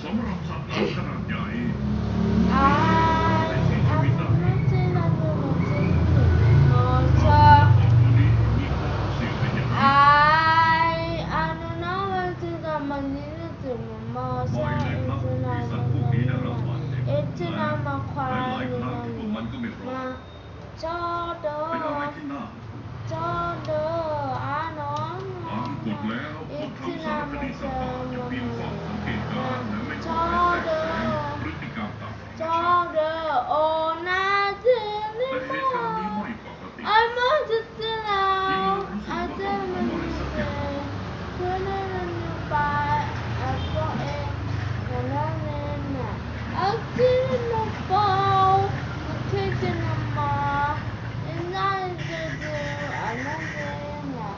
สำหรับสัตว์น้ำขนาดใหญ่ I ในชีวิตได้ บ่อยเลยครับที่สัตว์พวกนี้ได้รับบาดเจ็บและหลายๆครั้งที่พวกมันก็ไม่รอดเป็นอะไรที่น่าตามกฎแล้วคนทำสารคดีสัตว์ป่าจะมีความสังเกตการณ์และไม่ทำให้แทรกแซงพฤติกรรมตามธรรมชาติแต่เหตุการณ์นี้ไม่ปกติทีมงานรู้สึกว่าต้องทำอะไรสักอย่าง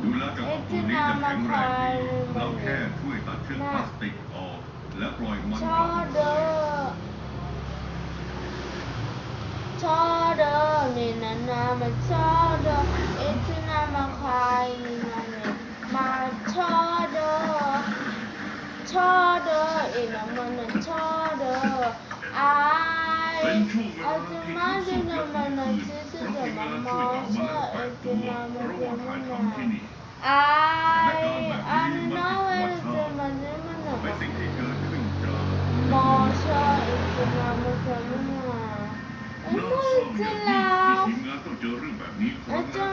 ดูแล้วเจ้าของตัวนี้จะแข็งแรงดีเราแค่ช่วยตัดเชือกพลาสติกออกและปล่อยมันกลับมา เป็นช่วงเวลาที่ทุกสุขและทุกคืนเพราะทีมงานช่วยหาแมลง8 ตัวระหว่างถ่ายทำที่นี่สถานการณ์แบบนี้มันผิดธรรมชาติเป็นสิ่งที่เกิดขึ้นจากน่าเศร้าที่ทีมงานต้องเจอเรื่องแบบนี้ครั้งแรก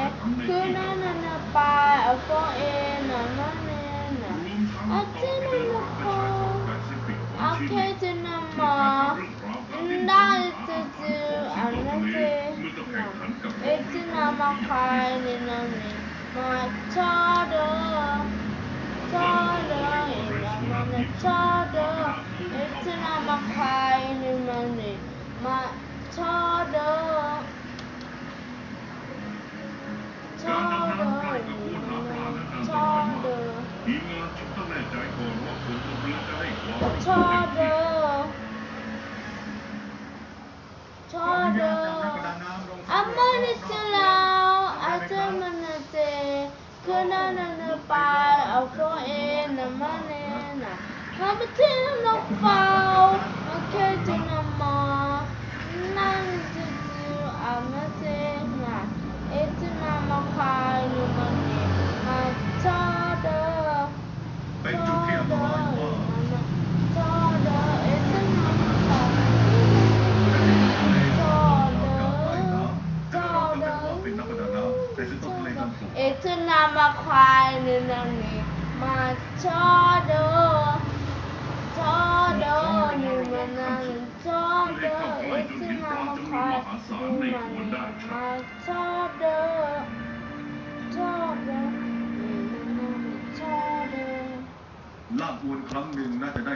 และทำในที่เดียวกันรวมทั้งตอนที่เดินทางไปชายฝั่งแปซิฟิกของชิลีเพื่อถ่ายทำเรื่องราวการดิ้นรนหาอาหารของสิงโตทะเลเมื่อต้องแข่งขันกับกองเรือที่ใหญ่ที่สุดเมื่อเรซูนาทีมสุดขนาดพุ่งเข้าหาการดำน้ำใกล้กับอวนหาปลานั้นอันตรายมากทีมงานจึงต้องแน่ใจก่อนว่าคนบนเรือจะให้ความร่วมมือเต็มที่เป็นจุดที่อันตรายมากเป็นนักประดาน้ำแต่ซึ่งต้นทะเลน้ำสูง It's nama kwai nunani ma chodo numanani chodo it's nama kwai nunani ma chodoลากอวนครั้งหนึ่งน่าจะได้